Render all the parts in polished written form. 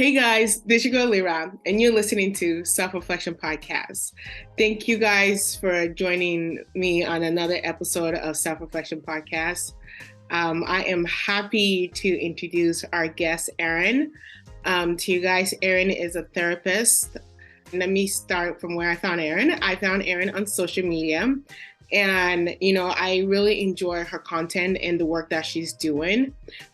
Hey guys, this is your girl Lira, and you're listening to Self-Reflection Podcast. Thank you guys for joining me on another episode of Self-Reflection Podcast. I am happy to introduce our guest, Erin, to you guys. Erin is a therapist. Let me start from where I found Erin. I found Erin on social media. And, I really enjoy her content and the work that she's doing.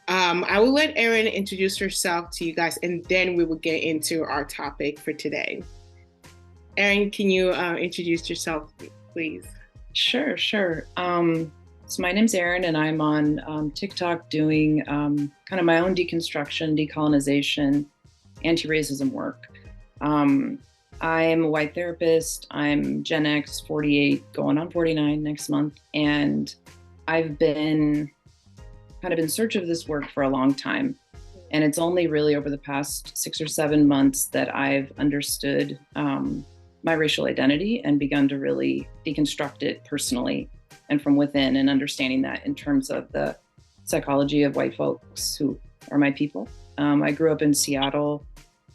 I will let Erin introduce herself to you guys, and then we will get into our topic for today. Erin, can you introduce yourself, please? Sure. So my name's Erin, and I'm on TikTok doing kind of my own deconstruction, decolonization, anti-racism work. I'm a white therapist. I'm Gen X, 48, going on 49 next month. And I've been kind of in search of this work for a long time. And it's only really over the past 6 or 7 months that I've understood my racial identity and begun to really deconstruct it personally and from within, and understanding that in terms of the psychology of white folks who are my people. I grew up in Seattle,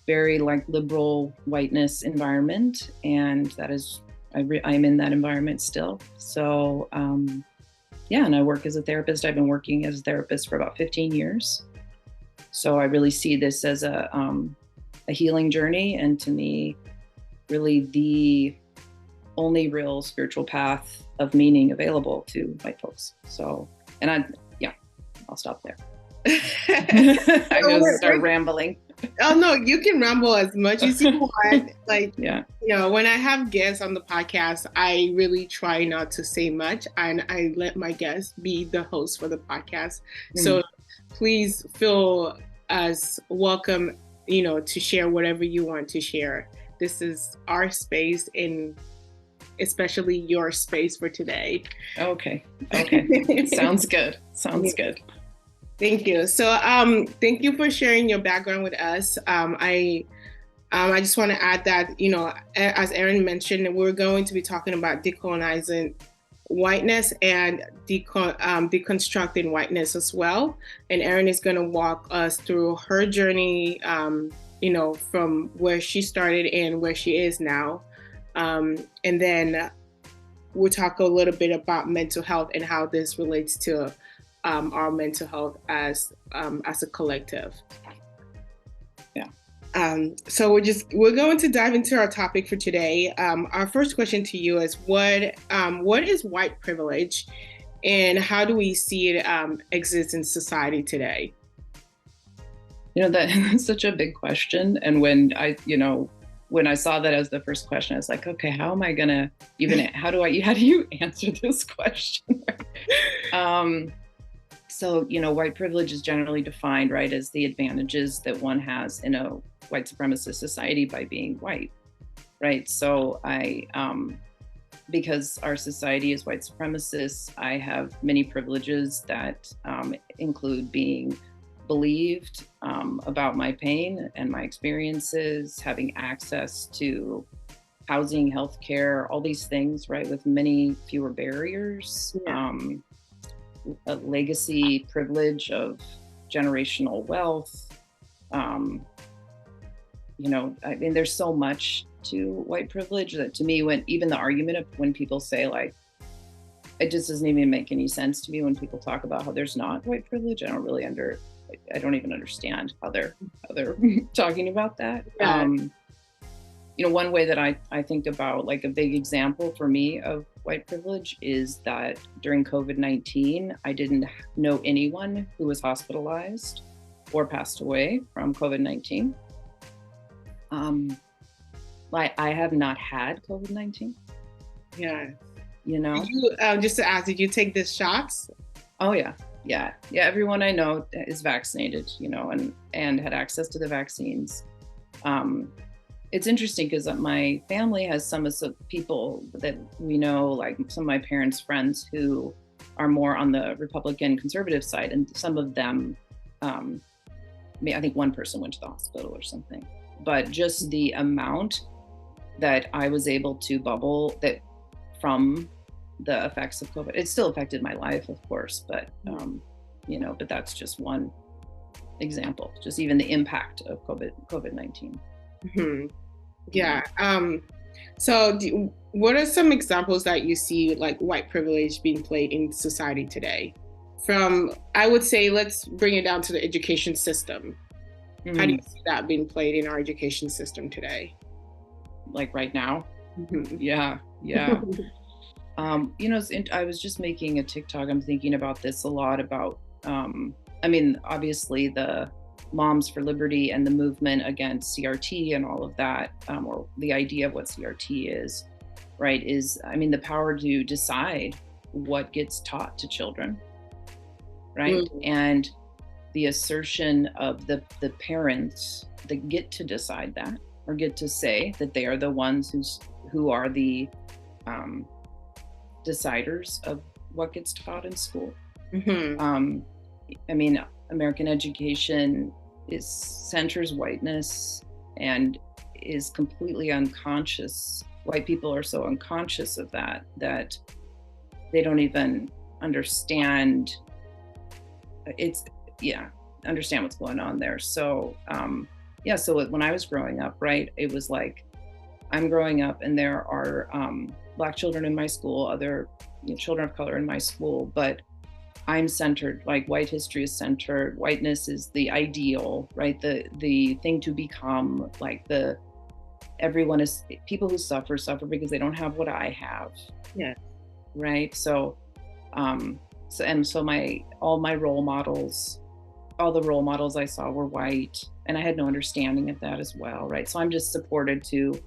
very liberal whiteness environment, and that is I'm in that environment still. So and I work as a therapist. I've been working as a therapist for about 15 years. So I really see this as a healing journey, and to me, really the only real spiritual path of meaning available to white folks. So, I'll stop there. I'm gonna start rambling. Oh no, you can ramble as much as you want. When I have guests on the podcast, I really try not to say much, and I let my guests be the host for the podcast. So please feel as welcome, to share whatever you want to share. This is our space, and especially your space for today. Okay. Sounds good. Good. Thank you. So thank you for sharing your background with us. I just want to add that, as Erin mentioned, we're going to be talking about decolonizing whiteness and deconstructing whiteness as well. And Erin is going to walk us through her journey, from where she started and where she is now. And then we'll talk a little bit about mental health and how this relates to our mental health as a collective. Yeah. So we're going to dive into our topic for today. Our first question to you is what is white privilege, and how do we see it exist in society today? That's such a big question. And when I saw that as the first question, I was like, okay, how am I gonna how do you answer this question? So, white privilege is generally defined, right, as the advantages that one has in a white supremacist society by being white, right? So because our society is white supremacist, I have many privileges that include being believed about my pain and my experiences, having access to housing, healthcare, all these things, right, with many fewer barriers. Yeah. A legacy privilege of generational wealth. There's so much to white privilege that, to me, when even the argument of when people say it just doesn't even make any sense to me when people talk about how there's not white privilege. I don't even understand how they're talking about that. Yeah. One way that I think about, a big example for me of white privilege is that during COVID-19, I didn't know anyone who was hospitalized or passed away from COVID-19. I have not had COVID-19. Yeah. Did you, just to ask, did you take the shots? Oh yeah. Everyone I know is vaccinated, and had access to the vaccines. It's interesting because my family has some of the people that we know, like some of my parents' friends who are more on the Republican conservative side, and some of them, I think one person went to the hospital or something. But just the amount that I was able to bubble that from the effects of COVID, it still affected my life, of course, but but that's just one example, just even the impact of COVID-19. Mm-hmm. Yeah. So what are some examples that you see like white privilege being played in society today? From, I would say, let's bring it down to the education system. How do you see that being played in our education system today? Like right now? Mm-hmm. Yeah. I was just making a TikTok. I'm thinking about this a lot about, obviously the Moms for Liberty and the movement against CRT and all of that, or the idea of what CRT is, right, is, the power to decide what gets taught to children, right? Mm-hmm. And the assertion of the parents that get to decide that, or get to say that they are the ones who are the deciders of what gets taught in school. Mm-hmm. American education centers whiteness and is completely unconscious. White people are so unconscious of that they don't even understand understand what's going on there. So so when I was growing up, right, it was like, I'm growing up and there are Black children in my school, other children of color in my school, but I'm centered, like white history is centered, whiteness is the ideal, right? The thing to become, like people who suffer because they don't have what I have. Yeah. Right. So all the role models I saw were white, and I had no understanding of that as well. Right. So I'm just supported to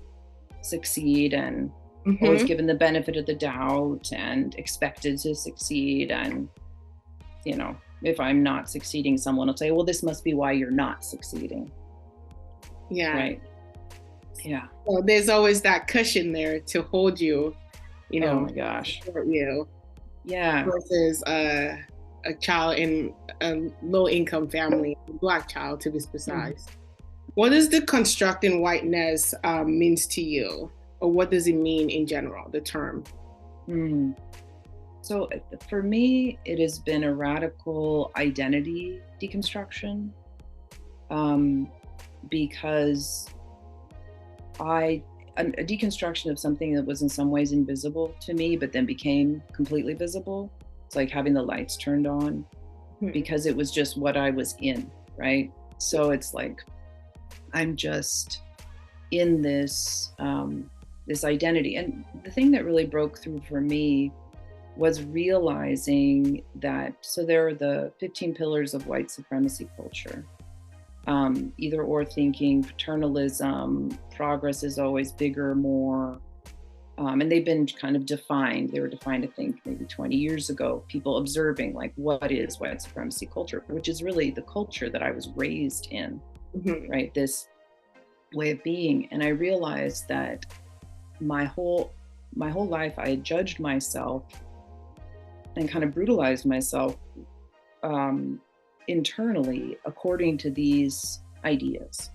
succeed and mm-hmm. always given the benefit of the doubt and expected to succeed. And, if I'm not succeeding, someone will say, well, this must be why you're not succeeding. Yeah. Right. Yeah. Well, there's always that cushion there to hold you, oh my gosh. Support you. Yeah. Versus a child in a low income family, a Black child to be precise. Mm-hmm. What does deconstructing whiteness means to you? Or what does it mean in general, the term? Mm-hmm. So for me, it has been a radical identity deconstruction, because a deconstruction of something that was in some ways invisible to me, but then became completely visible. It's like having the lights turned on, because it was just what I was in, right? So it's like, I'm just in this identity. And the thing that really broke through for me was realizing that, so there are the 15 pillars of white supremacy culture. Either or thinking, paternalism, progress is always bigger, more. And they've been kind of defined. They were defined, I think, maybe 20 years ago, people observing like, what is white supremacy culture, which is really the culture that I was raised in, mm-hmm. right? This way of being. And I realized that my whole life, I had judged myself and kind of brutalized myself internally according to these ideas.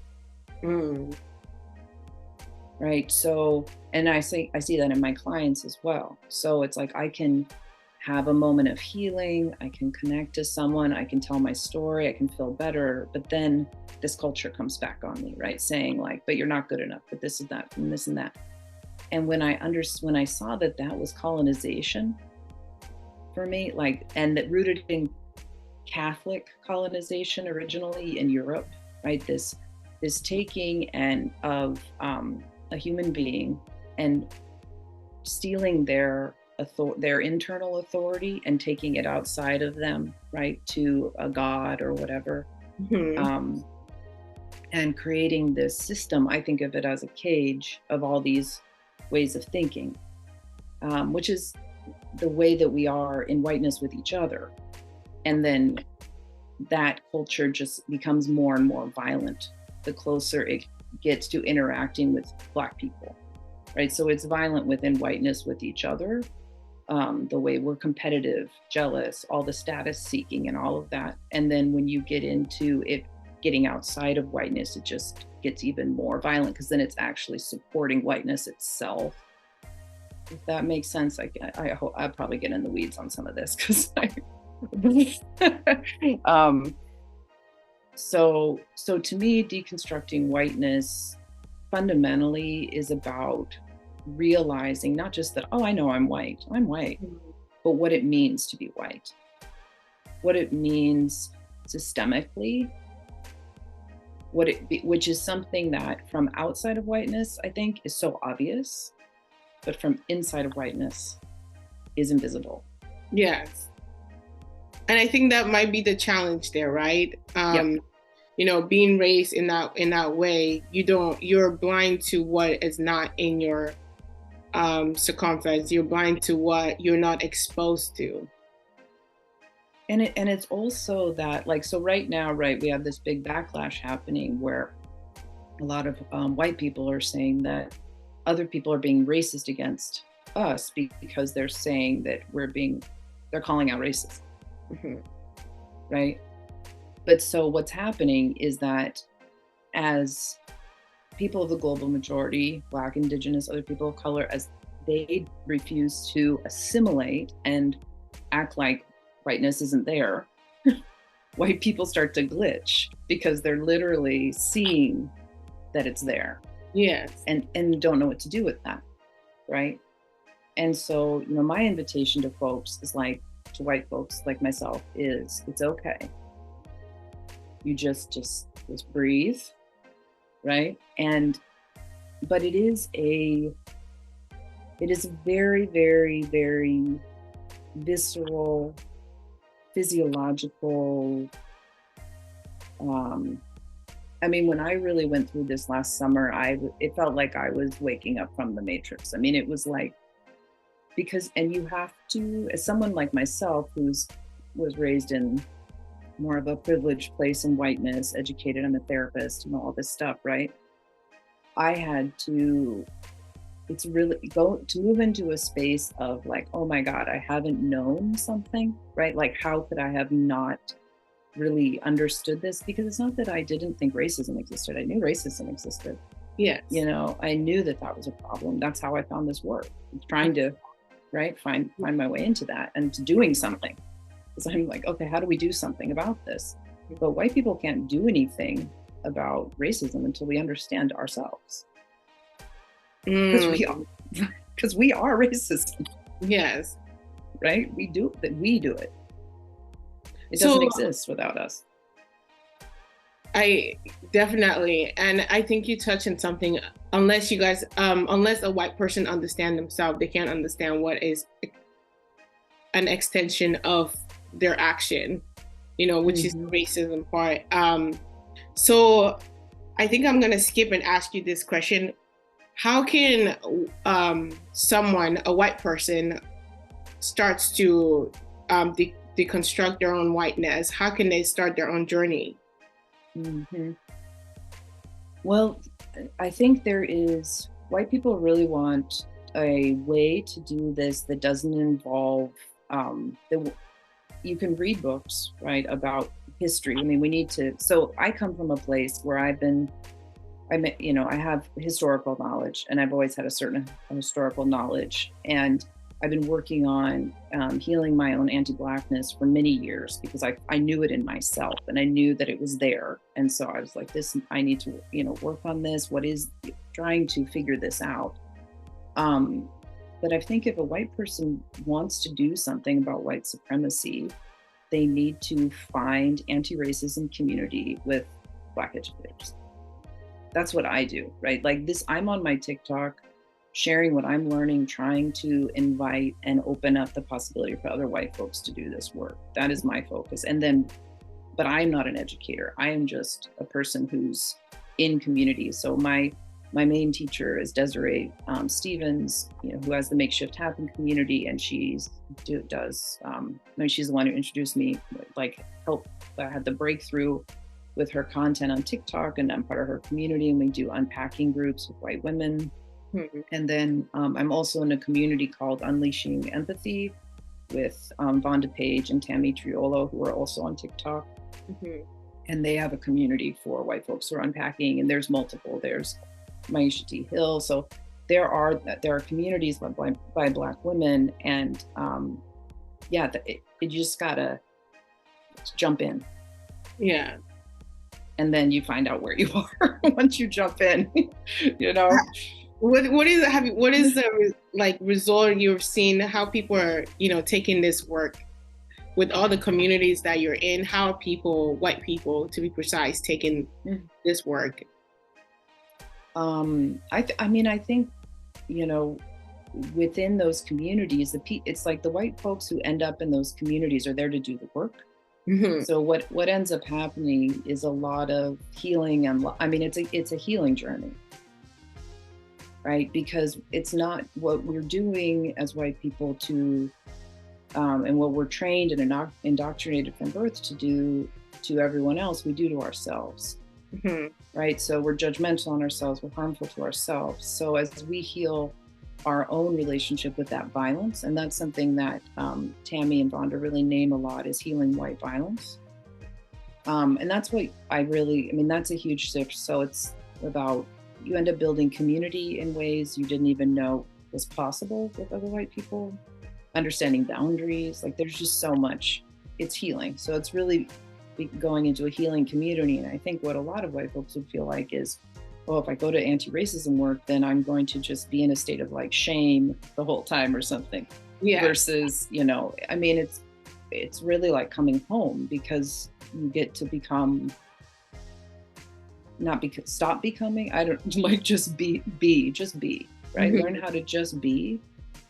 Right. So, and I see that in my clients as well. So it's like, I can have a moment of healing, I can connect to someone, I can tell my story, I can feel better, but then this culture comes back on me, right? Saying like, but you're not good enough, but this is that, and this and that. And when I saw that was colonization for me, like, and that rooted in Catholic colonization originally in Europe, right? This taking of a human being and stealing their internal authority and taking it outside of them, right, to a god or whatever, mm-hmm. And creating this system. I think of it as a cage of all these ways of thinking, which is the way that we are in whiteness with each other. And then that culture just becomes more and more violent the closer it gets to interacting with Black people, right? So it's violent within whiteness with each other, the way we're competitive, jealous, all the status seeking and all of that. And then when you get into it getting outside of whiteness, it just gets even more violent, because then it's actually supporting whiteness itself. If that makes sense. I hope I'll probably get in the weeds on some of this, because So to me, deconstructing whiteness fundamentally is about realizing not just that, oh, I know I'm white, but what it means to be white, what it means systemically, which is something that from outside of whiteness, I think is so obvious, but from inside of whiteness is invisible. Yes. And I think that might be the challenge there, right? Yep. You know, being raised in that way, you're blind to what is not in your circumference. You're blind to what you're not exposed to. And it's also that, like, so right now, right, we have this big backlash happening where a lot of white people are saying that other people are being racist against us because they're saying that they're calling out racism. Mm-hmm. Right? But so what's happening is that as people of the global majority, Black, Indigenous, other people of color, as they refuse to assimilate and act like whiteness isn't there, white people start to glitch because they're literally seeing that it's there. Yes. And don't know what to do with that, right? And so, you know, my invitation to folks is like, to white folks like myself, is it's okay. You just breathe, right? But it is a very, very, very visceral, physiological. I mean, when I really went through this last summer, it felt like I was waking up from the Matrix. I mean, it was like, and you have to, as someone like myself, was raised in more of a privileged place in whiteness, educated, I'm a therapist and all this stuff, right? I had to, it's really to move into a space of like, oh my God, I haven't known something, right? Like, how could I have not really understood this? Because it's not that I didn't think racism existed. I knew racism existed. Yes. You know, I knew that was a problem. That's how I found this work. I'm trying to, right, find my way into that and to doing something. Because I'm like, okay, how do we do something about this? But white people can't do anything about racism until we understand ourselves. Because we are racism. Yes. Right? We do it. It doesn't exist without us. I definitely, and I think you touch on something. Unless you guys, unless a white person understands themselves, they can't understand what is an extension of their action, you know, which is the racism part. So I think I'm going to skip and ask you this question. How can someone, a white person, starts to deconstruct their own whiteness? How can they start their own journey? Mm-hmm. Well, I think white people really want a way to do this that doesn't involve, you can read books, right, about history. I mean, so I come from a place where I have historical knowledge, and I've always had a certain historical knowledge. And I've been working on healing my own anti-Blackness for many years because I knew it in myself and I knew that it was there. And so I was like, I need to, work on this. Trying to figure this out. But I think if a white person wants to do something about white supremacy, they need to find anti-racism community with Black educators. That's what I do, right? Like this, I'm on my TikTok sharing what I'm learning, trying to invite and open up the possibility for other white folks to do this work. That is my focus. But I'm not an educator. I am just a person who's in community. So my main teacher is Desiree Stevens, who has the Makeshift Happen community, and she's the one who introduced me, I had the breakthrough with her content on TikTok, and I'm part of her community, and we do unpacking groups with white women. Mm-hmm. And then I'm also in a community called Unleashing Empathy with Vonda Page and Tammy Triolo, who are also on TikTok. Mm-hmm. And they have a community for white folks who are unpacking, and there's multiple. There's Maisha T. Hill. So there are communities led by Black women, and you just gotta jump in. Yeah. and then you find out where you are once you jump in, you know. What is the like result you've seen, how people are, taking this work with all the communities that you're in? How are people, white people to be precise, taking this work? I think, within those communities, it's like the white folks who end up in those communities are there to do the work. Mm-hmm. So what ends up happening is a lot of healing, and it's a healing journey, right? Because it's not what we're doing as white people to, and what we're trained and indoctrinated from birth to do to everyone else, we do to ourselves. Mm-hmm. Right? So we're judgmental on ourselves, we're harmful to ourselves. So as we heal our own relationship with that violence, and that's something that Tammy and Vonda really name a lot, is healing white violence. And that's what that's a huge shift. So it's about, you end up building community in ways you didn't even know was possible with other white people, understanding boundaries, like there's just so much, it's healing. So it's really going into a healing community. And I think what a lot of white folks would feel like is, well, if I go to anti-racism work, then I'm going to just be in a state of like shame the whole time or something. Yeah. Versus, it's really like coming home, because you get to become, stop becoming, I don't like, just be, right? Mm-hmm. Learn how to just be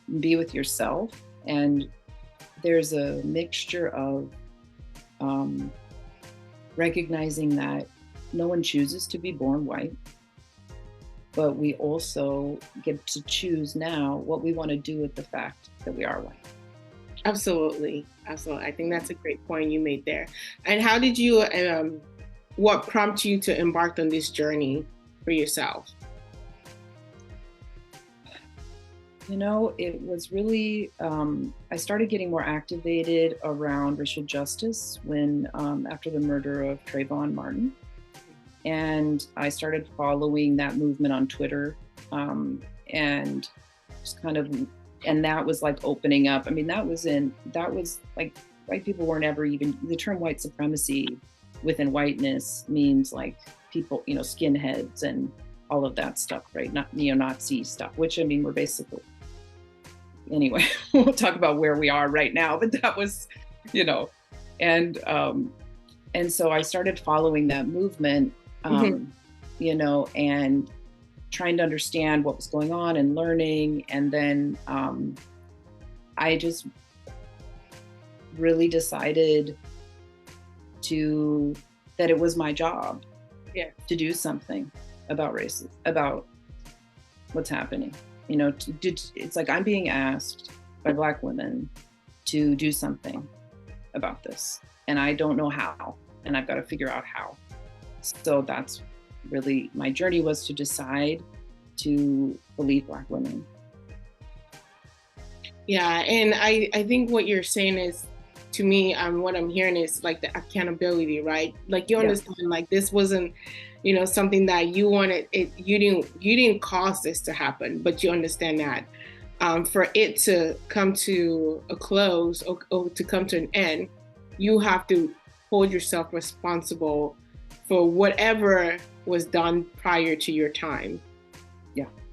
with yourself. And there's a mixture of recognizing that no one chooses to be born white, but we also get to choose now what we want to do with the fact that we are white. Absolutely. I think that's a great point you made there. And how did you, what prompted you to embark on this journey for yourself? It was really, I started getting more activated around racial justice when, after the murder of Trayvon Martin. And I started following that movement on Twitter, and just kind of, and that was like opening up. That was like, white people weren't ever even, the term white supremacy within whiteness means like people, skinheads and all of that stuff, right? Not neo-Nazi stuff, which we're basically, anyway, we'll talk about where we are right now, but that was, and so I started following that movement, and trying to understand what was going on and learning. And then I just really decided that it was my job to do something about racism, about what's happening. It's like I'm being asked by Black women to do something about this, and I don't know how, and I've got to figure out how. So that's really my journey, was to decide to believe Black women. Yeah, and I think what you're saying is, to me, what I'm hearing is like the accountability, right? Like you understand, like this wasn't, something that you wanted. You didn't cause this to happen, but you understand that for it to come to a close or to come to an end, you have to hold yourself responsible for whatever was done prior to your time.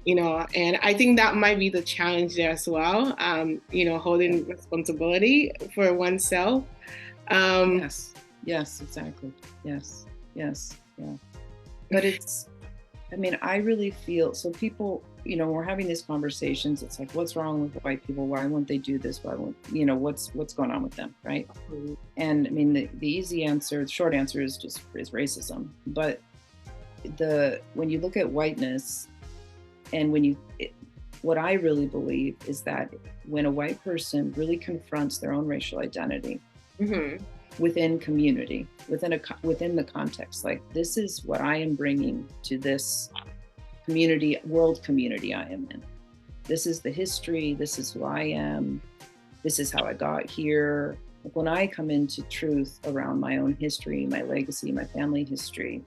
And I think that might be the challenge there as well, holding responsibility for oneself. Yes, exactly. Yes, yeah. But it's, I really feel, so people, we're having these conversations, it's like, what's wrong with white people? Why won't they do this? Why won't, what's going on with them, right? Mm-hmm. And the easy answer, the short answer is racism. But when you look at whiteness, and what I really believe is that when a white person really confronts their own racial identity, within community, within the context, like, this is what I am bringing to this community, world community I am in. This is the history, this is who I am, this is how I got here. Like, when I come into truth around my own history, my legacy, my family history,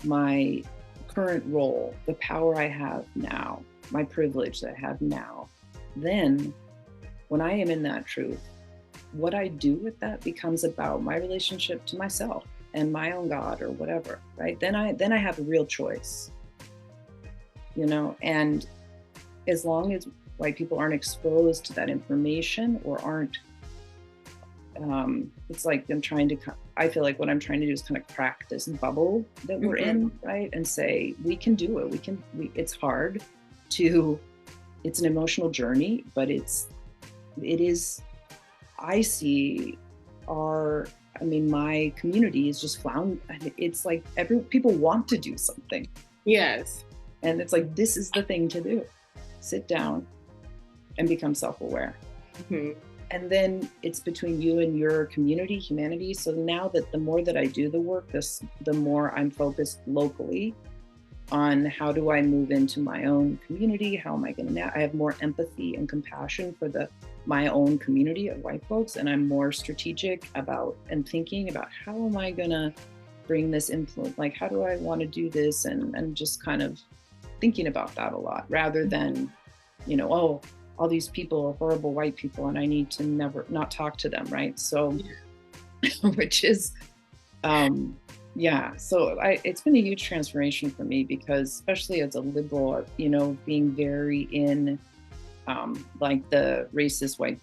my current role, the power I have now, my privilege that I have now, then when I am in that truth, what I do with that becomes about my relationship to myself. and my own God or whatever, right? Then I have a real choice, you know, and as long as white people aren't exposed to that information or aren't, it's like I feel like what I'm trying to do is kind of crack this bubble that we're in, right? And say, we can do it. It's hard it's an emotional journey, but I see my community is just it's like people want to do something. Yes. And it's like, this is the thing to do. Sit down and become self-aware. Mm-hmm. And then it's between you and your community, humanity. So now that the more that I do the work, the more I'm focused locally on how do I move into my own community? How am I going to I have more empathy and compassion for my own community of white folks. And I'm more strategic about and thinking about how am I going to bring this influence? Like, how do I want to do this? And just kind of thinking about that a lot rather than, you know, oh, all these people are horrible white people and I need to not talk to them, right? So, which is, so it's been a huge transformation for me because especially as a liberal, you know, being very in, like the racist white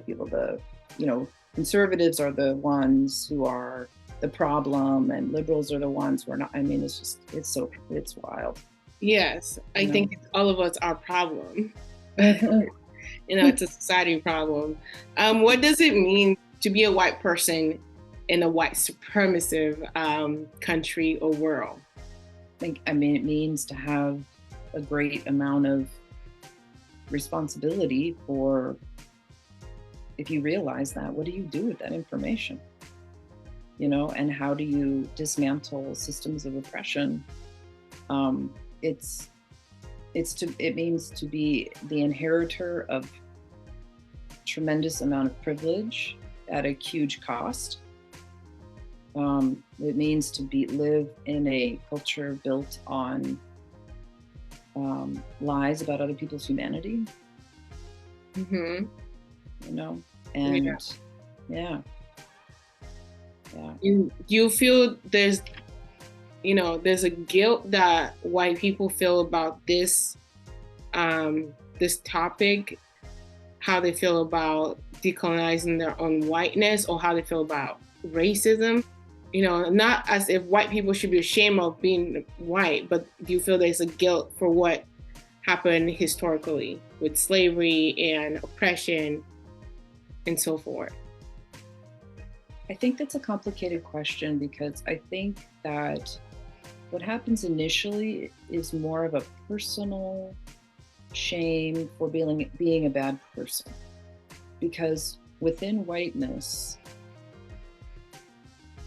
people, you know, conservatives are the ones who are the problem and liberals are the ones who are not. I mean, it's wild. Yes, I think all of us are problem. You know, it's a society problem. What does it mean to be a white person in a white supremacist country or world? It means to have a great amount of responsibility for, if you realize that, what do you do with that information? You know, and how do you dismantle systems of oppression? It means to be the inheritor of tremendous amount of privilege at a huge cost. It means to live in a culture built on lies about other people's humanity. Mm-hmm. You know, and yeah. You feel there's a guilt that white people feel about this topic, how they feel about decolonizing their own whiteness, or how they feel about racism. You know, not as if white people should be ashamed of being white, but do you feel there's a guilt for what happened historically with slavery and oppression and so forth? I think that's a complicated question because I think that what happens initially is more of a personal shame for being a bad person. Because within whiteness,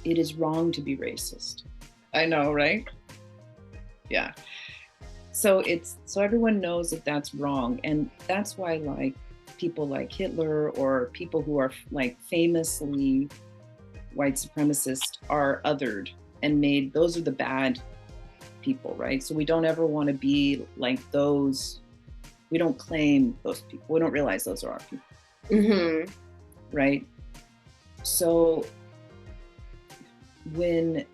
it is wrong to be racist. I know, right? Yeah. So everyone knows that that's wrong. And that's why like people like Hitler or people who are like famously white supremacists are othered and made, those are the bad people, right? So we don't ever want to be like those. We don't claim those people. We don't realize those are our people. Mm-hmm. Right? So then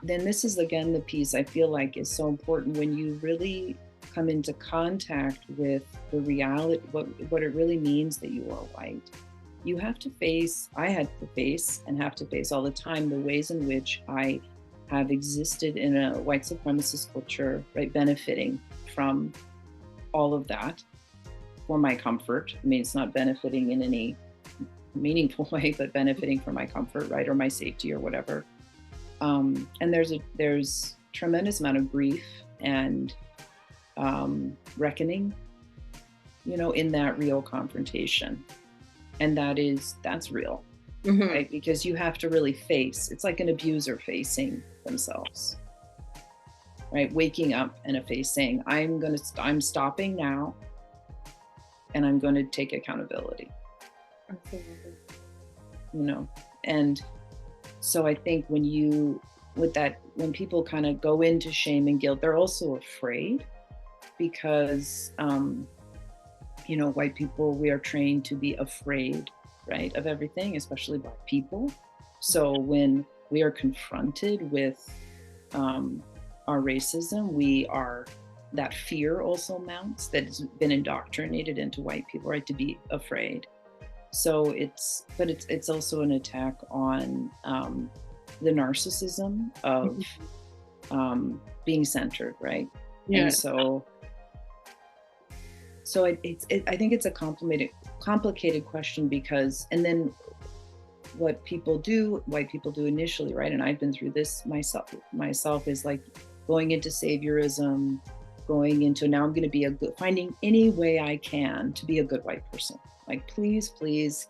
this is again the piece I feel like is so important when you really come into contact with the reality, what it really means that you are white. You have to I had to face and have to face all the time the ways in which I have existed in a white supremacist culture, right, benefiting from all of that for my comfort. I mean, it's not benefiting in any meaningful way, but benefiting for my comfort, right, or my safety or whatever. And there's tremendous amount of grief and reckoning, you know, in that real confrontation. And that's real, mm-hmm. right? Because you have to really face, it's like an abuser facing themselves, right? Waking up and saying, I'm stopping now and I'm going to take accountability. Absolutely. You know, and so I think when people kind of go into shame and guilt, they're also afraid because, you know, white people, we are trained to be afraid, right, of everything, especially Black people. So when we are confronted with our racism, that fear also mounts, that's been indoctrinated into white people, right, to be afraid. So it's also an attack on the narcissism of being centered, right? Yeah. And so I think it's a complicated question, because, and then what white people do initially, right? And I've been through this myself, is like going into saviorism, going into, now I'm going to be finding any way I can to be a good white person. Like, please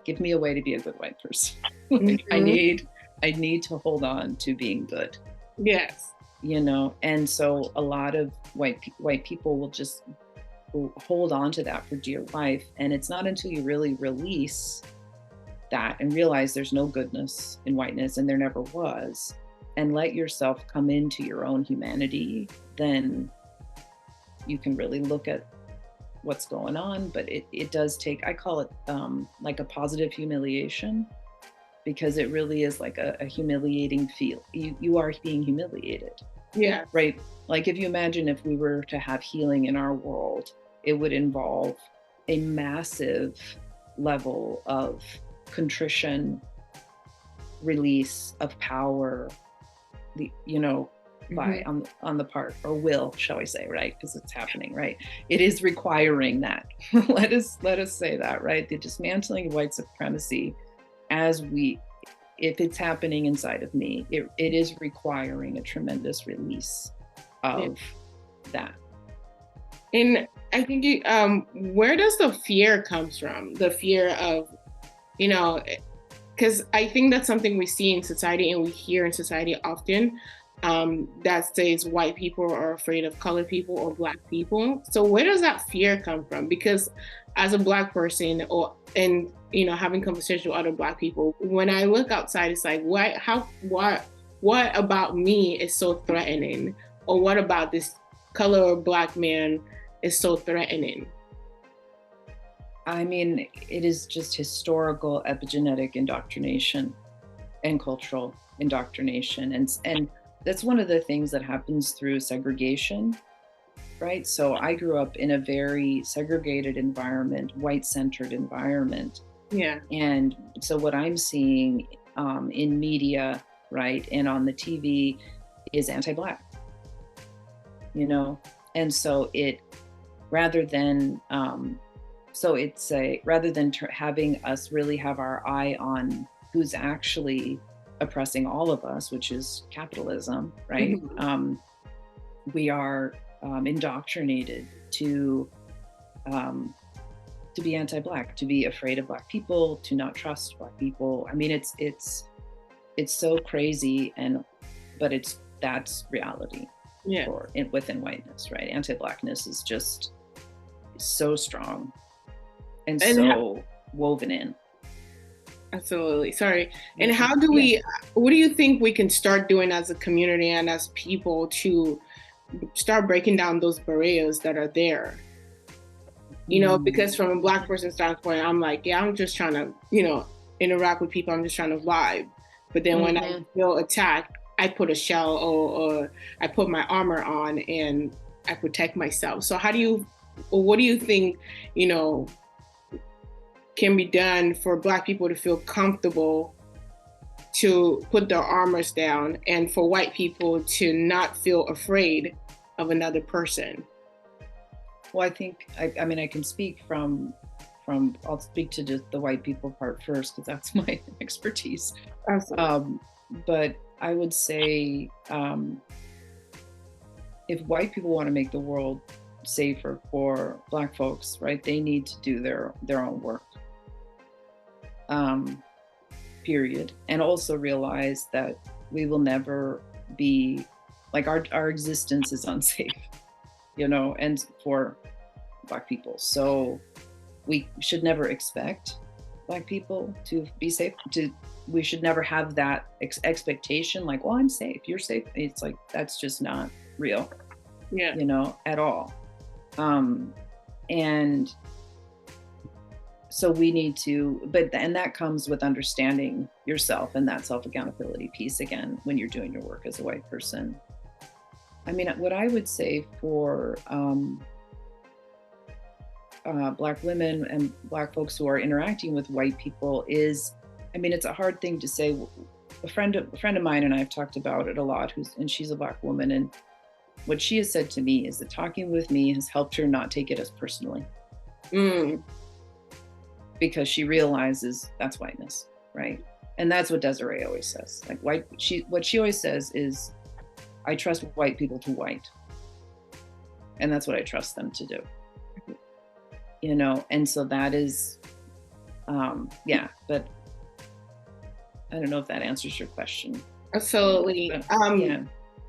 give me a way to be a good white person. Like, I need to hold on to being good. Yes. And so a lot of white people will just hold on to that for dear life. And it's not until you really release that and realize there's no goodness in whiteness, and there never was, and let yourself come into your own humanity, then you can really look at what's going on. But it does take, I call it like a positive humiliation, because it really is like a humiliating feel. You are being humiliated. Yeah. Right. Like, if you imagine, if we were to have healing in our world, it would involve a massive level of contrition, release of power, by on the part, or will, shall I say, right? Because it's happening, right? It is requiring that. let us say that, right? The dismantling of white supremacy, if it's happening inside of me, it is requiring a tremendous release of that. And I think where does the fear comes from? The fear of, because I think that's something we see in society and we hear in society often, that says white people are afraid of colored people or Black people. So where does that fear come from? Because as a Black person, having conversations with other Black people, when I look outside, it's like, what about me is so threatening? Or what about this color or Black man is so threatening? I mean, it is just historical epigenetic indoctrination and cultural indoctrination. And that's one of the things that happens through segregation, right? So I grew up in a very segregated environment, white-centered environment. Yeah. And so what I'm seeing in media, right, and on the TV is anti-Black, And so rather than having us really have our eye on who's actually oppressing all of us, which is capitalism, right? Mm-hmm. We are indoctrinated to be anti-Black, to be afraid of Black people, to not trust Black people. I mean, it's so crazy, but that's reality. Yeah. Within whiteness, right? Anti-Blackness is just so strong and so woven in. Absolutely. Sorry. And how do what do you think we can start doing as a community and as people to start breaking down those barriers that are there? Because from a Black person's standpoint, I'm like, I'm just trying to, interact with people. I'm just trying to vibe. But then when I feel attacked, I put a shell or I put my armor on and I protect myself. So what do you think, can be done for Black people to feel comfortable to put their armors down, and for white people to not feel afraid of another person? Well, I think, I mean, I can speak I'll speak to just the white people part first, because that's my expertise. Absolutely. But I would say, if white people want to make the world safer for Black folks, right, they need to do their own work. Period. And also realize that we will never be, like, our existence is unsafe, and for Black people. So we should never expect Black people to be safe. We should never have that expectation, like, well, I'm safe, you're safe. It's like, that's just not real, at all. And so we need to, and that comes with understanding yourself and that self-accountability piece again when you're doing your work as a white person. I mean, what I would say for Black women and Black folks who are interacting with white people is, I mean, it's a hard thing to say. A friend of mine and I have talked about it a lot, and she's a Black woman, and what she has said to me is that talking with me has helped her not take it as personally. Because she realizes that's whiteness, right? And that's what Desiree always says. Like what she always says is, I trust white people to white. And that's what I trust them to do. You know, and so that is, yeah, but I don't know if that answers your question. Absolutely. But, yeah.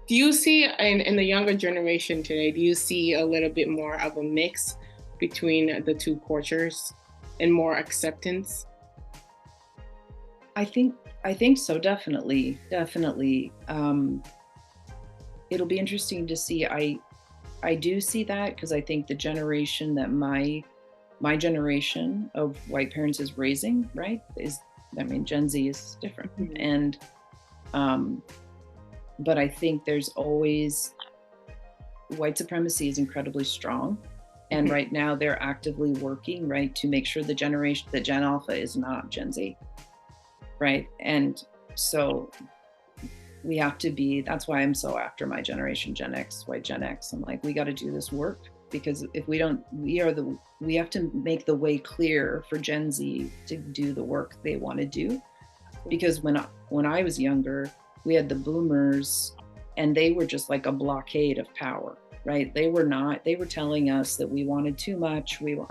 Do you see in the younger generation today, do you see a little bit more of a mix between the two cultures and more acceptance? I think so, definitely. It'll be interesting to see. I do see that, because I think the generation that my generation of white parents is raising, right, Gen Z is different. And but I think there's always, white supremacy is incredibly strong. And right now they're actively working, right, to make sure the Gen Alpha is not Gen Z, right? And so we have to be, that's why I'm so after my generation, Gen X, white Gen X. I'm like, we got to do this work, because if we don't, we have to make the way clear for Gen Z to do the work they want to do. Because when I was younger, we had the boomers, and they were just like a blockade of power, right? They were telling us that we wanted too much. we were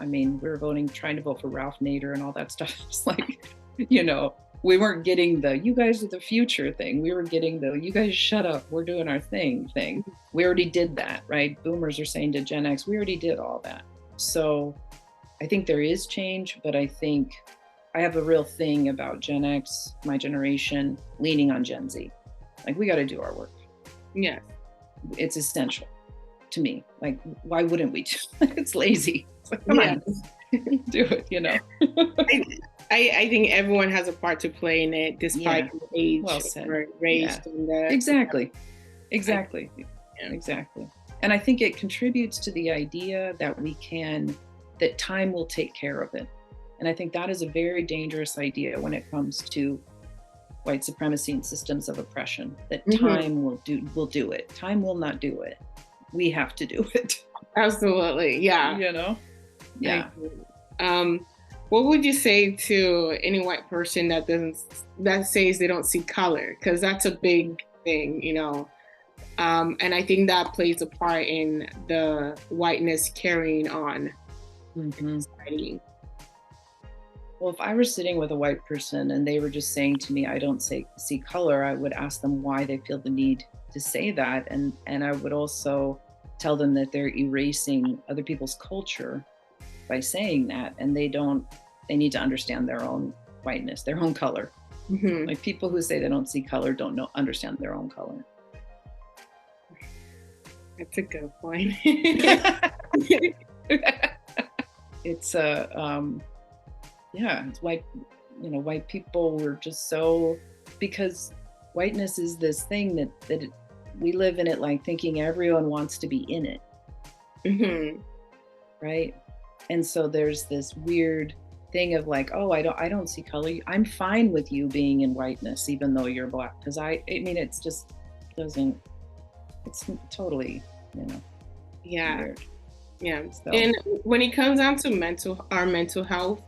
trying to vote for Ralph Nader and all that stuff. It's like, you know, we weren't getting the, you guys are the future thing. We were getting the, you guys shut up, we're doing our thing. We already did that, right? Boomers are saying to Gen X, we already did all that. So I think there is change, but I think I have a real thing about Gen X, my generation, leaning on Gen Z. Like, we got to do our work. Yes. It's essential to me. Like, why wouldn't we? It's lazy. It's like, come on, do it, you know? I think everyone has a part to play in it, despite age or race. Exactly. And I think it contributes to the idea that time will take care of it. And I think that is a very dangerous idea when it comes to white supremacy and systems of oppression, that time will do it. Time will not do it. We have to do it. Absolutely. Yeah. You know? Yeah. What would you say to any white person that says they don't see color? Because that's a big thing, you know. And I think that plays a part in the whiteness carrying on in society. Well, if I were sitting with a white person and they were just saying to me, I don't see color, I would ask them why they feel the need to say that. And I would also tell them that they're erasing other people's culture by saying that. And they need to understand their own whiteness, their own color. Like, people who say they don't see color don't understand their own color. That's a good point. It's it's white people were just so, because whiteness is this thing that we live in it, like thinking everyone wants to be in it. Right? And so there's this weird thing of like, oh, I don't see color. I'm fine with you being in whiteness, even though you're Black. Because it's just doesn't, it's totally, you know. Weird. Yeah. So. And when it comes down to our mental health,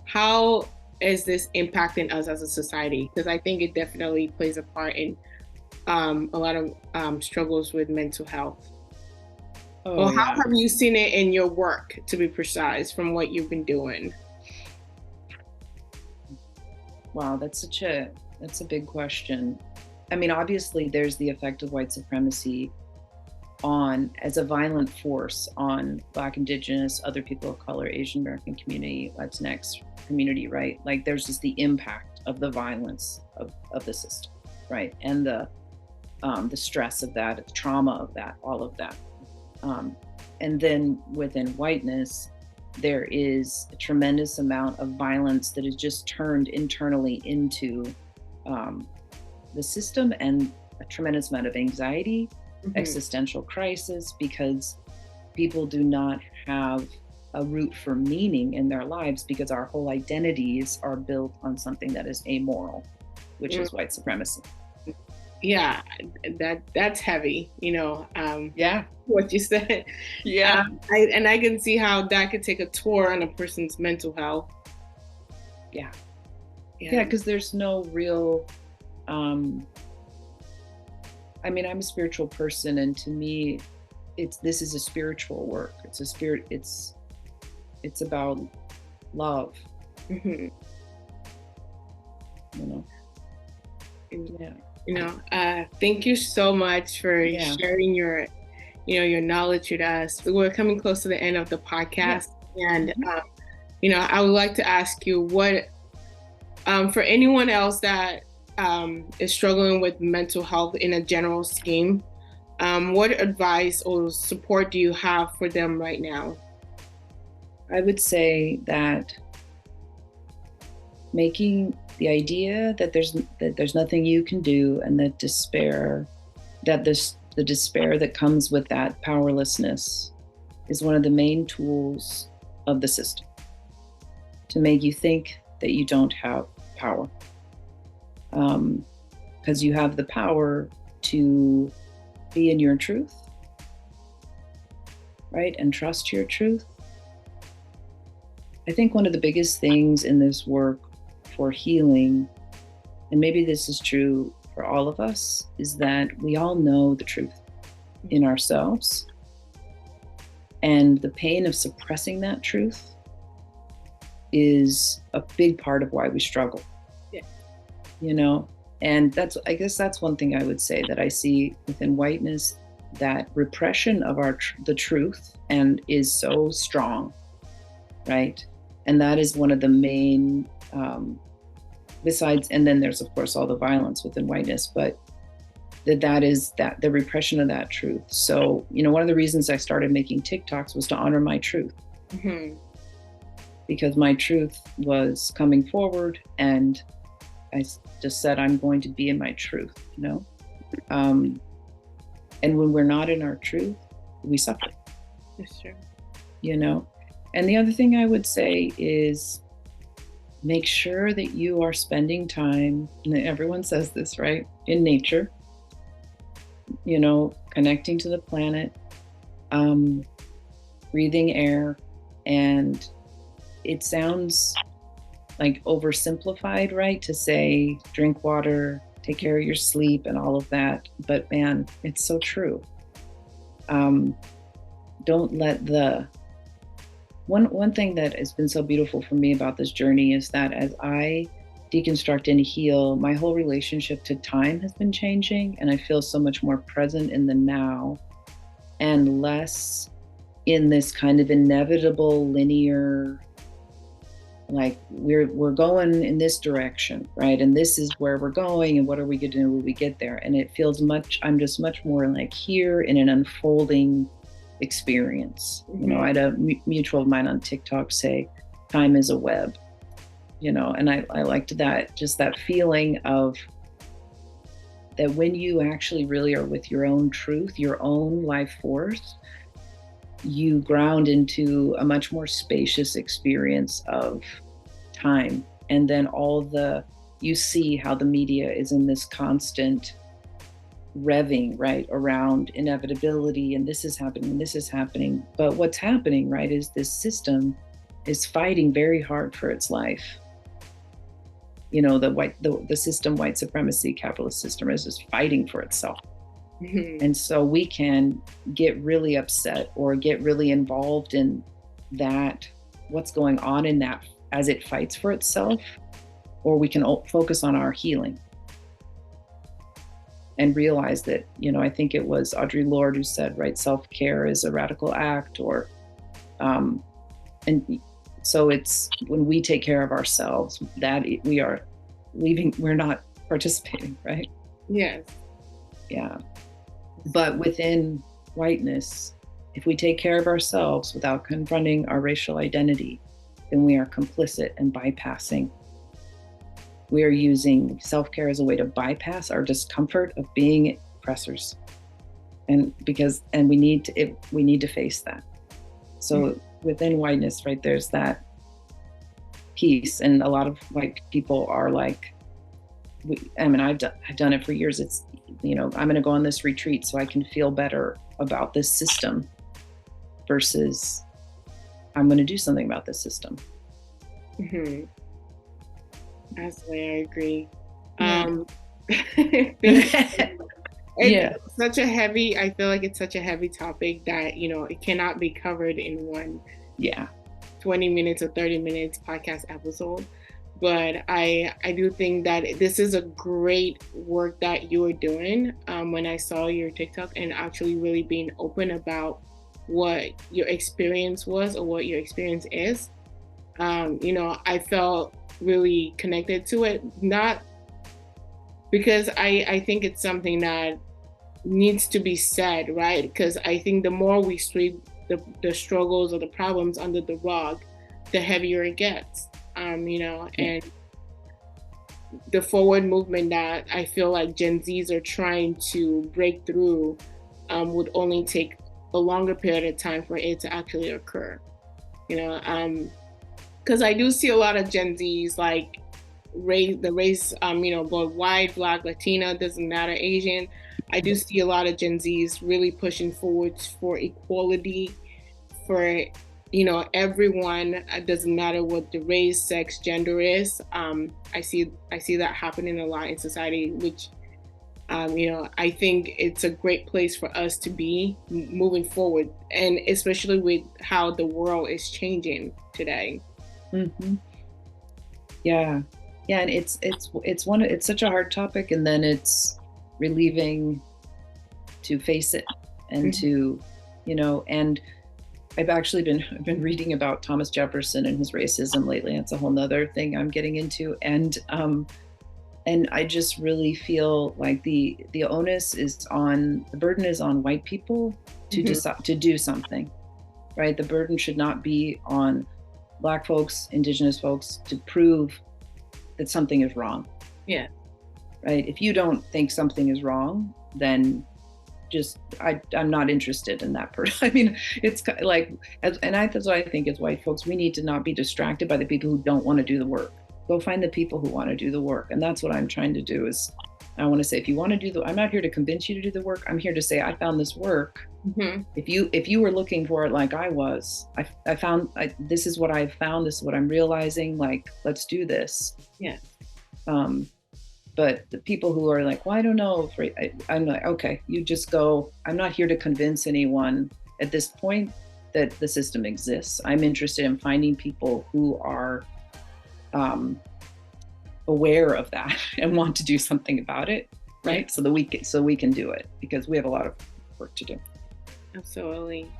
how is this impacting us as a society? Because I think it definitely plays a part in a lot of struggles with mental health. How have you seen it in your work, to be precise, from what you've been doing? Wow, that's a big question. I mean, obviously there's the effect of white supremacy as a violent force on Black, Indigenous, other people of color, Asian American community, Latinx community, right? Like, there's just the impact of the violence of the system, right? And the stress of that, the trauma of that, all of that. And then within whiteness, there is a tremendous amount of violence that is just turned internally into the system, and a tremendous amount of anxiety, existential crisis, because people do not have a root for meaning in their lives, because our whole identities are built on something that is amoral, which is white supremacy. Yeah, that's heavy, Yeah. What you said. Yeah. I can see how that could take a toll on a person's mental health. Yeah. Yeah, because there's no real, I mean, I'm a spiritual person, and to me, this is a spiritual work. It's a spirit, it's about love. Mm-hmm. Thank you so much for sharing your knowledge with us. We're coming close to the end of the podcast, and I would like to ask you what, for anyone else that is struggling with mental health in a general scheme, what advice or support do you have for them right now? I would say that making the idea that there's nothing you can do, and that despair, the despair that comes with that powerlessness, is one of the main tools of the system to make you think that you don't have power, because you have the power to be in your truth, right, and trust your truth. I think one of the biggest things in this work for healing, and maybe this is true for all of us, is that we all know the truth in ourselves, and the pain of suppressing that truth is a big part of why we struggle. And I guess that's one thing I would say that I see within whiteness, that repression of the truth and is so strong, right? And that is one of the main, besides, and then there's of course all the violence within whiteness, but that is the repression of that truth. So, one of the reasons I started making TikToks was to honor my truth, because my truth was coming forward, and I just said, I'm going to be in my truth, and when we're not in our truth, we suffer. That's true. And the other thing I would say is, make sure that you are spending time, and everyone says this, right, in nature, connecting to the planet, breathing air. And it sounds like oversimplified, right, to say drink water, take care of your sleep and all of that, but man, it's so true. Don't let one thing that has been so beautiful for me about this journey is that as I deconstruct and heal, my whole relationship to time has been changing, and I feel so much more present in the now, and less in this kind of inevitable linear, like we're going in this direction, right? And this is where we're going, and what are we going to do when we get there? And it feels I'm just much more like here in an unfolding experience. I had a mutual of mine on TikTok say, time is a web, and I liked that, just that feeling of that when you actually really are with your own truth, your own life force, you ground into a much more spacious experience of time. And then you see how the media is in this constant revving, right, around inevitability, and this is happening. But what's happening, right, is this system is fighting very hard for its life. The system, white supremacy, capitalist system, is just fighting for itself. And so we can get really upset or get really involved in that, what's going on in that as it fights for itself, or we can focus on our healing and realize that, I think it was Audre Lorde who said, right, self-care is a radical act, and so it's when we take care of ourselves that we're not participating, right? Yes. Yeah. But within whiteness, If we take care of ourselves without confronting our racial identity, then we are complicit and bypassing. We are using self-care as a way to bypass our discomfort of being oppressors. And we need to face that. So within whiteness, right, there's that piece. And a lot of white people are like, I've done it for years. It's, I'm going to go on this retreat so I can feel better about this system versus I'm going to do something about this system. Mm-hmm. Absolutely, I agree. It's such a heavy, I feel like it's such a heavy topic that, it cannot be covered in one 20 minutes or 30 minutes podcast episode. But I do think that this is a great work that you are doing. When I saw your TikTok and actually really being open about what your experience was or what your experience is, I felt really connected to it. Not because I think it's something that needs to be said, right? Because I think the more we sweep the struggles or the problems under the rug, the heavier it gets. And the forward movement that I feel like Gen Zs are trying to break through would only take a longer period of time for it to actually occur. Because I do see a lot of Gen Zs, like race, both white, Black, Latina, doesn't matter, Asian. I do see a lot of Gen Zs really pushing forward for equality, for everyone. It doesn't matter what the race, sex, gender is. I see that happening a lot in society, which I think it's a great place for us to be moving forward, and especially with how the world is changing today. Mm-hmm. Yeah, and it's such a hard topic, and then it's relieving to face it and to and I've actually been reading about Thomas Jefferson and his racism lately. It's a whole nother thing I'm getting into, and I just really feel like the burden is on white people to decide to do something, right? The burden should not be on Black folks, Indigenous folks to prove that something is wrong. Yeah. Right. If you don't think something is wrong, then I'm not interested in that person. I mean, it's like, that's what I think as white folks, we need to not be distracted by the people who don't want to do the work. Go find the people who want to do the work. And that's what I'm trying to do is, I want to say, if you want to I'm not here to convince you to do the work. I'm here to say, I found this work. Mm-hmm. If you were looking for it like I was, I found, this is what I've found. This is what I'm realizing. Like, let's do this. Yeah. But the people who are like, well, I don't know. I'm like, okay, you just go. I'm not here to convince anyone at this point that the system exists. I'm interested in finding people who are aware of that and want to do something about it, right? So that we can do it, because we have a lot of work to do. Absolutely.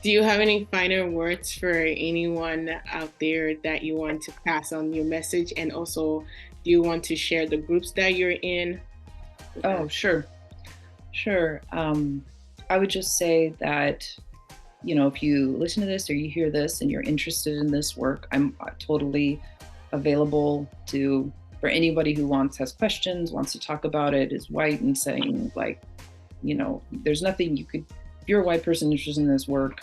Do you have any final words for anyone out there that you want to pass on your message? And also, do you want to share the groups that you're in? Oh, sure. I would just say that, if you listen to this or you hear this and you're interested in this work, I'm totally available for anybody who has questions, wants to talk about it, is white, and saying, like, there's nothing if you're a white person interested in this work,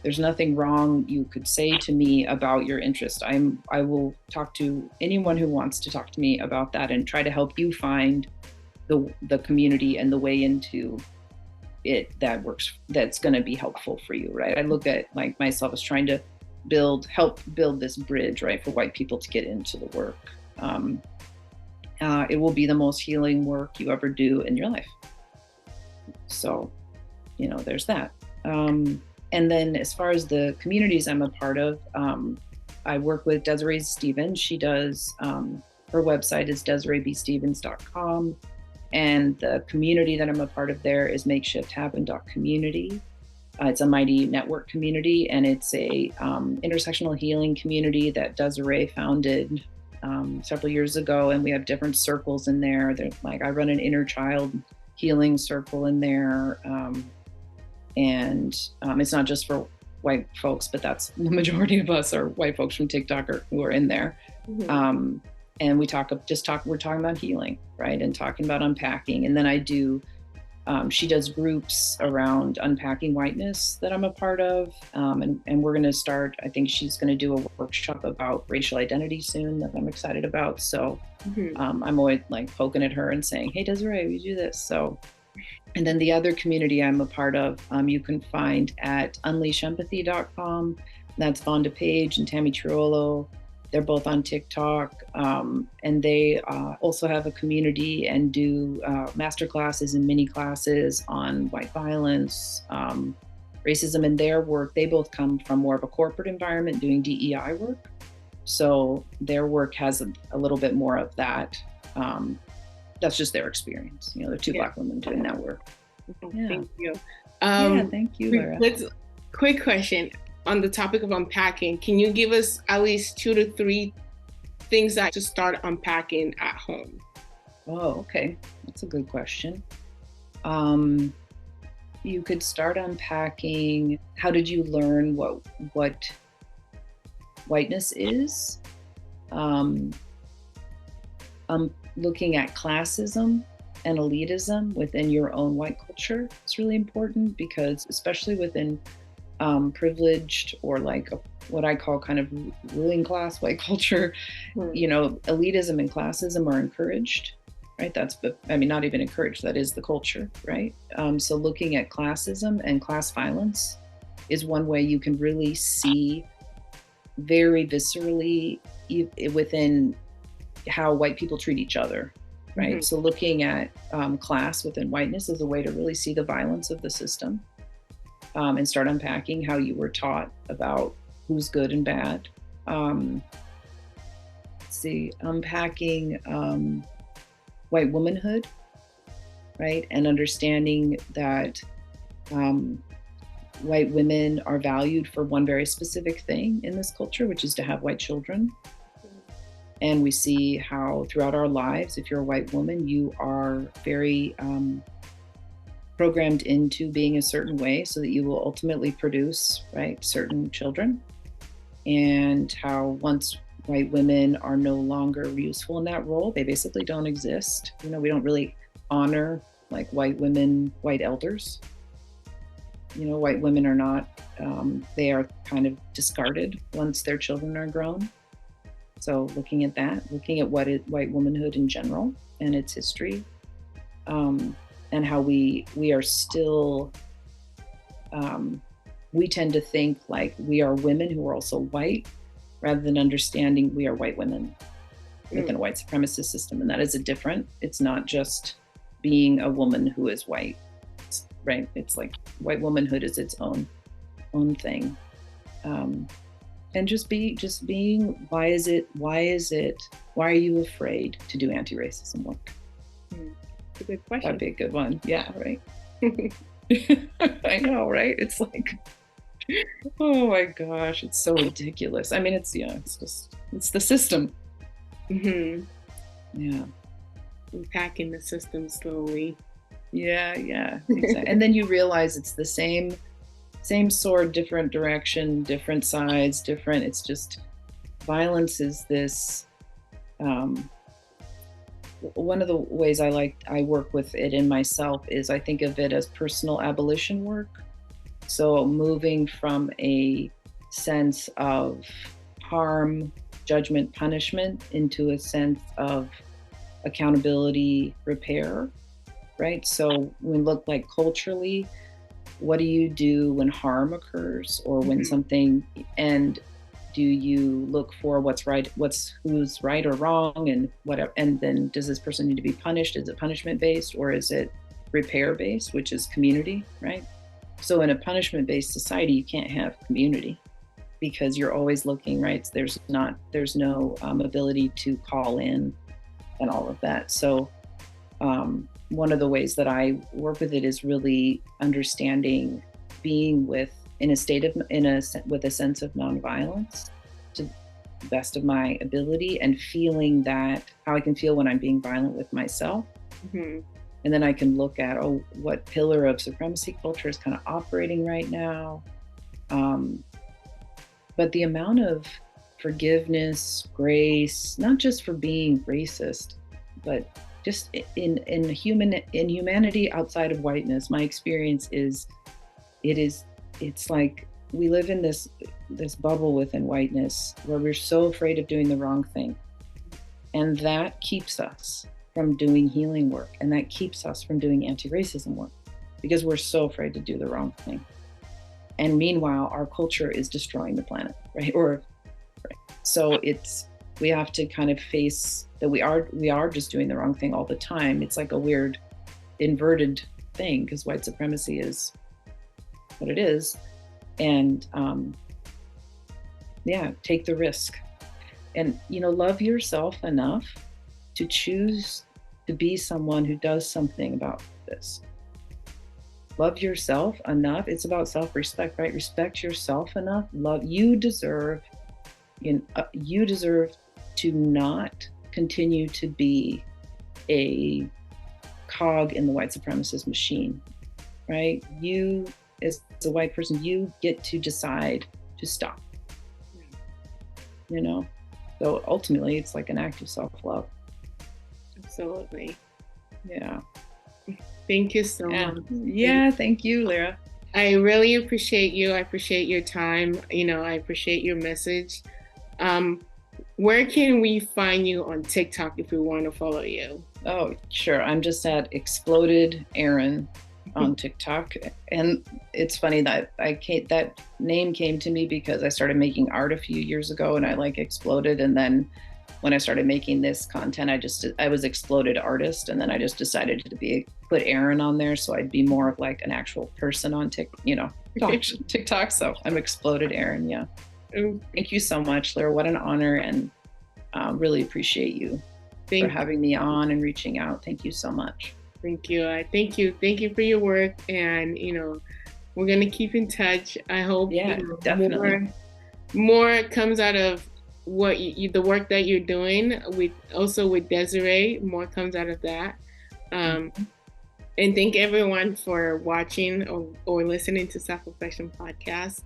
there's nothing wrong you could say to me about your interest. I will talk to anyone who wants to talk to me about that and try to help you find the community and the way into it that works, that's going to be helpful for you, right? I look at like myself as trying to help build this bridge, right, for white people to get into the work. It will be the most healing work you ever do in your life. So, there's that. And then as far as the communities I'm a part of, I work with Desiree Stevens. She does, her website is desireebstevens.com. And the community that I'm a part of there is makeshifthappen.community. It's a Mighty Network community, and it's a intersectional healing community that Desiree founded several years ago. And we have different circles in there. There's I run an inner child healing circle in there. And it's not just for white folks, but that's the majority of us are white folks from TikTok who are in there. Mm-hmm. And we're talking about healing, right? And talking about unpacking. And then she does groups around unpacking whiteness that I'm a part of. And we're going to start, I think she's going to do a workshop about racial identity soon that I'm excited about. So I'm always like poking at her and saying, hey, Desiree, we do this. So, and then the other community I'm a part of, you can find at unleashempathy.com. That's Vonda Page and Tammy Triolo. They're both on TikTok, and they also have a community and do master classes and mini classes on white violence, racism, and their work. They both come from more of a corporate environment doing DEI work. So their work has a little bit more of that. That's just their experience. You know, they're two Black women doing that work. Yeah. Thank you. Thank you, Lira. Quick question. On the topic of unpacking, can you give us at least 2 to 3 things that to start unpacking at home? Oh, okay. That's a good question. You could start unpacking, how did you learn what whiteness is? Looking at classism and elitism within your own white culture is really important, because especially within privileged or like what I call kind of ruling class white culture, you know, elitism and classism are encouraged, right? Not even encouraged, that is the culture, right? So looking at classism and class violence is one way you can really see very viscerally within how white people treat each other, right? So looking at class within whiteness is a way to really see the violence of the system. And start unpacking how you were taught about who's good and bad. Unpacking white womanhood, right? And understanding that white women are valued for one very specific thing in this culture, which is to have white children. And we see how throughout our lives, if you're a white woman, you are very programmed into being a certain way so that you will ultimately produce, right, certain children. And how once white women are no longer useful in that role, they basically don't exist. You know, we don't really honor like white women, white elders. You know, white women are not, they are kind of discarded once their children are grown. So looking at that, looking at what is white womanhood in general and its history, and how we are still, we tend to think like we are women who are also white, rather than understanding we are white women within a white supremacist system. And that is it's not just being a woman who is white, right? It's like white womanhood is its own thing. And just being, why are you afraid to do anti-racism work? It's a good question. That'd be a good one. Yeah, right. I know, right? It's like, oh my gosh, it's so ridiculous. I mean, it's the system. Yeah. Unpacking the system slowly. Yeah, exactly. And then you realize it's the same sword, different direction, different sides, different. It's just violence is this. One of the ways I work with it in myself is I think of it as personal abolition work. So moving from a sense of harm, judgment, punishment into a sense of accountability, repair, right? So we look like culturally, what do you do when harm occurs or when something, and do you look for who's right or wrong and whatever, and then does this person need to be punished? Is it punishment based or is it repair based, which is community, right? So in a punishment based society, you can't have community because you're always looking, right? There's no ability to call in and all of that. So one of the ways that I work with it is really understanding being with a sense of nonviolence to the best of my ability, and feeling that how I can feel when I'm being violent with myself, And then I can look at, oh, what pillar of supremacy culture is kind of operating right now. But the amount of forgiveness, grace, not just for being racist, but just in humanity outside of whiteness, my experience is it's like we live in this bubble within whiteness where we're so afraid of doing the wrong thing. And that keeps us from doing healing work, and that keeps us from doing anti-racism work because we're so afraid to do the wrong thing. And meanwhile, our culture is destroying the planet, right? So we have to kind of face that we are just doing the wrong thing all the time. It's like a weird inverted thing because white supremacy is what it is. And take the risk. And, love yourself enough to choose to be someone who does something about this. Love yourself enough. It's about self-respect, right? Respect yourself enough. You deserve to not continue to be a cog in the white supremacist machine, right? You, as a white person, you get to decide to stop, So ultimately, it's like an act of self-love. Absolutely. Yeah. Thank you so much. Yeah, thank you, Lira. I really appreciate you. I appreciate your time. I appreciate your message. Where can we find you on TikTok if we want to follow you? Oh, sure. I'm just at Exploded Erin on TikTok. And it's funny that that name came to me because I started making art a few years ago and I exploded. And then when I started making this content, I was Exploded Artist. And then I just decided to put Erin on there. So I'd be more of like an actual person on TikTok. So I'm Exploded Erin. Yeah. Thank you so much, Lira. What an honor. And really appreciate you for having me on and reaching out. Thank you so much. Thank you. Thank you for your work. And, we're going to keep in touch. I hope definitely more comes out of what the work that you're doing with Desiree, more comes out of that. And thank everyone for watching or listening to Self-Reflection Podcast.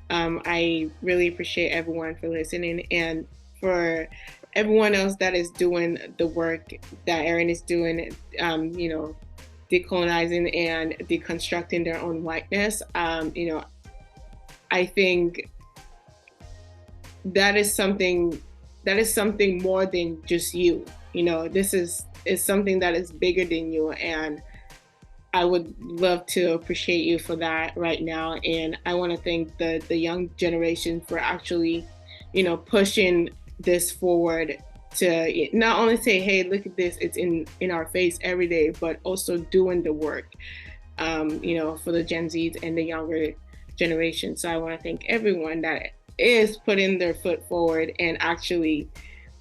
I really appreciate everyone for listening, and for everyone else that is doing the work that Erin is doing, decolonizing and deconstructing their own whiteness. I think that is something more than just you. This is something that is bigger than you, and I would love to appreciate you for that right now. And I want to thank the young generation for actually, pushing this forward to not only say, hey, look at this, it's in our face every day, but also doing the work, for the Gen Zs and the younger generation. So I want to thank everyone that is putting their foot forward and actually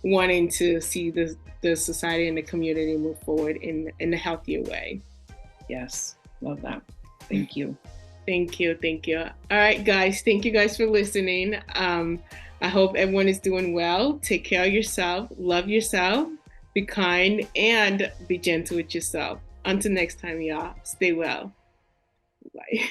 wanting to see the society and the community move forward in a healthier way. Yes, love that. Thank you. Thank you. All right, guys. Thank you guys for listening. I hope everyone is doing well. Take care of yourself. Love yourself. Be kind and be gentle with yourself. Until next time, y'all. Stay well. Bye.